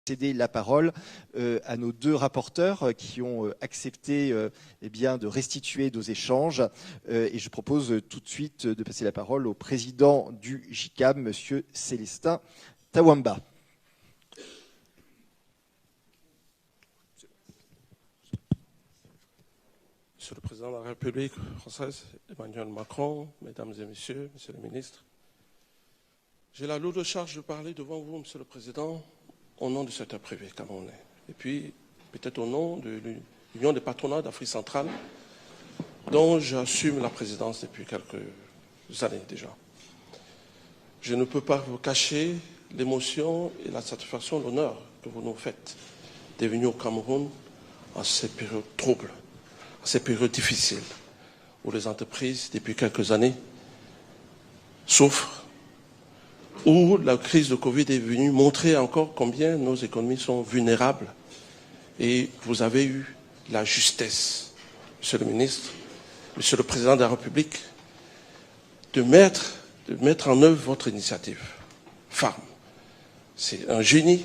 céder la parole à nos deux rapporteurs qui ont accepté de restituer nos échanges. Et je propose tout de suite de passer la parole au président du JICAM, Monsieur Célestin Tawamba. Monsieur le Président de la République française, Emmanuel Macron, Mesdames et Messieurs, Monsieur le Ministre, j'ai la lourde charge de parler devant vous, Monsieur le Président, au nom du secteur privé camerounais. Et puis, peut-être au nom de l'Union des patronats d'Afrique centrale, dont j'assume la présidence depuis quelques années déjà. Je ne peux pas vous cacher l'émotion et la satisfaction, l'honneur que vous nous faites d'être venus au Cameroun en ces périodes troubles, en ces périodes difficiles, où les entreprises, depuis quelques années, souffrent, où la crise de Covid est venue montrer encore combien nos économies sont vulnérables. Et vous avez eu la justesse, Monsieur le Ministre, Monsieur le Président de la République, de mettre en œuvre votre initiative. FARM. C'est un génie.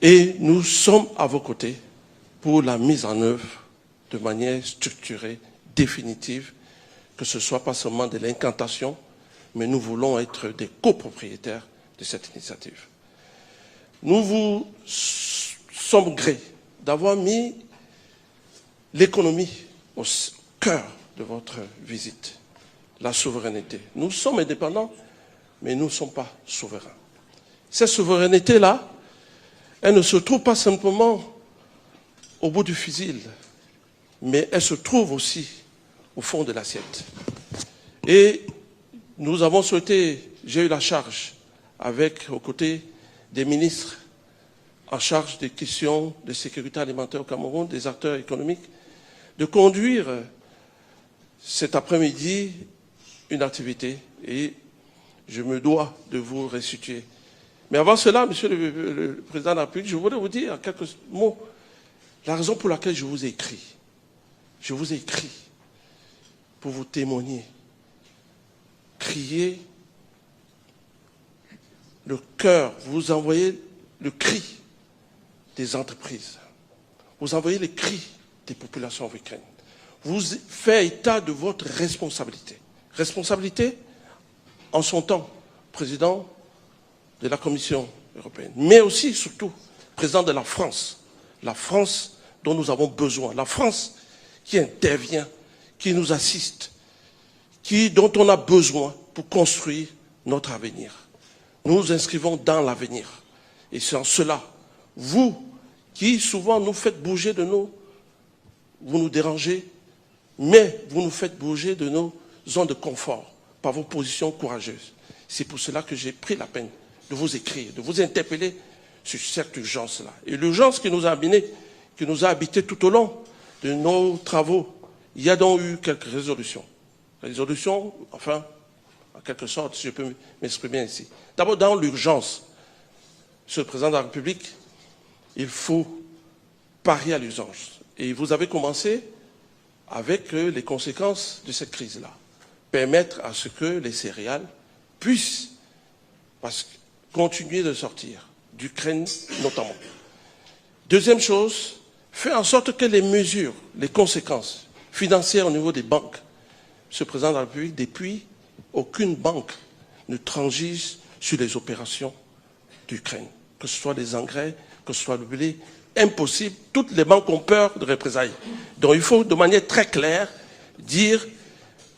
Et nous sommes à vos côtés pour la mise en œuvre de manière structurée, définitive, que ce soit pas seulement de l'incantation, mais nous voulons être des copropriétaires de cette initiative. Nous vous sommes grés d'avoir mis l'économie au cœur de votre visite, la souveraineté. Nous sommes indépendants, mais nous ne sommes pas souverains. Cette souveraineté-là, elle ne se trouve pas simplement au bout du fusil, mais elle se trouve aussi au fond de l'assiette. Et nous avons souhaité, j'ai eu la charge, aux côtés des ministres en charge des questions de sécurité alimentaire au Cameroun, des acteurs économiques, de conduire cet après-midi une activité et je me dois de vous restituer. Mais avant cela, Monsieur le Président de la République, je voudrais vous dire en quelques mots la raison pour laquelle je vous ai écrit. Je vous ai écrit pour vous témoigner, crier le cœur, vous envoyez le cri des entreprises, vous envoyez le cri des populations africaines. Vous faites état de votre responsabilité. Responsabilité en son temps, président de la Commission européenne, mais aussi, surtout, président de la France dont nous avons besoin, la France qui intervient, qui nous assiste, dont on a besoin pour construire notre avenir. Nous nous inscrivons dans l'avenir. Et c'est en cela, vous, qui souvent nous faites bouger vous nous dérangez, mais vous nous faites bouger de nos zones de confort par vos positions courageuses. C'est pour cela que j'ai pris la peine de vous écrire, de vous interpeller sur cette urgence-là. Et l'urgence qui nous a habité tout au long de nos travaux, il y a donc eu quelques résolutions. Résolutions, enfin, en quelque sorte, si je peux m'exprimer ainsi. D'abord, dans l'urgence, Monsieur le Président de la République, il faut parier à l'urgence. Et vous avez commencé avec les conséquences de cette crise-là. Permettre à ce que les céréales puissent continuer de sortir, d'Ukraine notamment. Deuxième chose, faire en sorte que les mesures, les conséquences financières au niveau des banques, Monsieur le Président de la République, depuis, aucune banque ne transige sur les opérations d'Ukraine, que ce soit les engrais, que ce soit le blé, impossible. Toutes les banques ont peur de représailles. Donc il faut de manière très claire dire,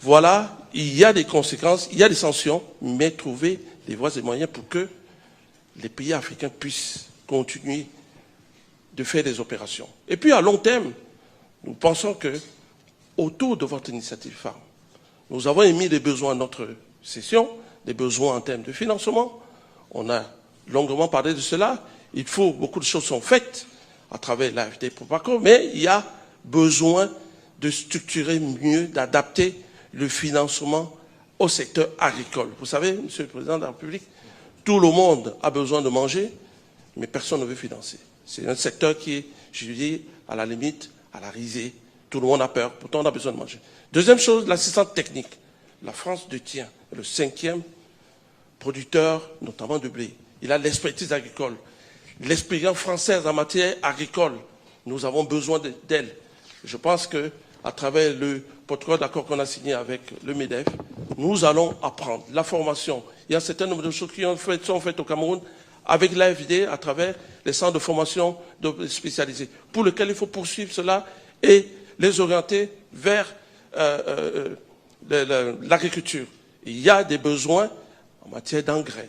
voilà, il y a des conséquences, il y a des sanctions, mais trouver des voies et moyens pour que les pays africains puissent continuer de faire des opérations. Et puis à long terme, nous pensons que autour de votre initiative FARM, nous avons émis des besoins à notre session, des besoins en termes de financement. On a longuement parlé de cela. Beaucoup de choses sont faites à travers l'AFD pour PACO, mais il y a besoin de structurer mieux, d'adapter le financement au secteur agricole. Vous savez, Monsieur le Président de la République, tout le monde a besoin de manger, mais personne ne veut financer. C'est un secteur qui est, je dis, à la limite, à la risée. Tout le monde a peur, pourtant on a besoin de manger. Deuxième chose, l'assistance technique. La France détient le 5e producteur, notamment de blé. Il a l'expertise agricole. l'expérience française en matière agricole. Nous avons besoin d'elle. Je pense qu'à travers le protocole d'accord qu'on a signé avec le MEDEF, nous allons apprendre la formation. Il y a un certain nombre de choses qui sont faites au Cameroun avec l'AFD à travers les centres de formation spécialisés, pour lesquels il faut poursuivre cela et les orienter vers l'agriculture. Il y a des besoins en matière d'engrais.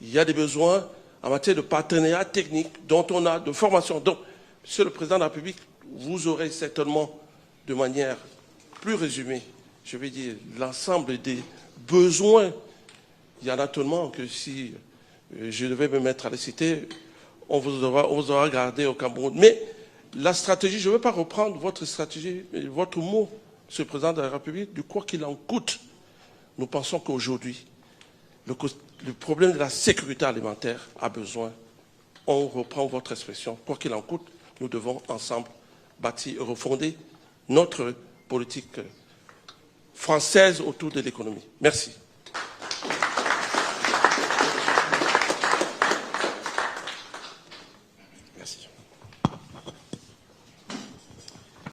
Il y a des besoins en matière de partenariat technique dont on a de formation. Donc, Monsieur le Président de la République, vous aurez certainement de manière plus résumée, je vais dire, l'ensemble des besoins. Il y en a tellement que si je devais me mettre à les citer, on vous aura gardé au Cameroun. Mais la stratégie, je ne veux pas reprendre votre stratégie, votre mot, Monsieur le Président de la République, du quoi qu'il en coûte. Nous pensons qu'aujourd'hui, le problème de la sécurité alimentaire a besoin, on reprend votre expression, quoi qu'il en coûte, nous devons ensemble bâtir et refonder notre politique française autour de l'économie. Merci.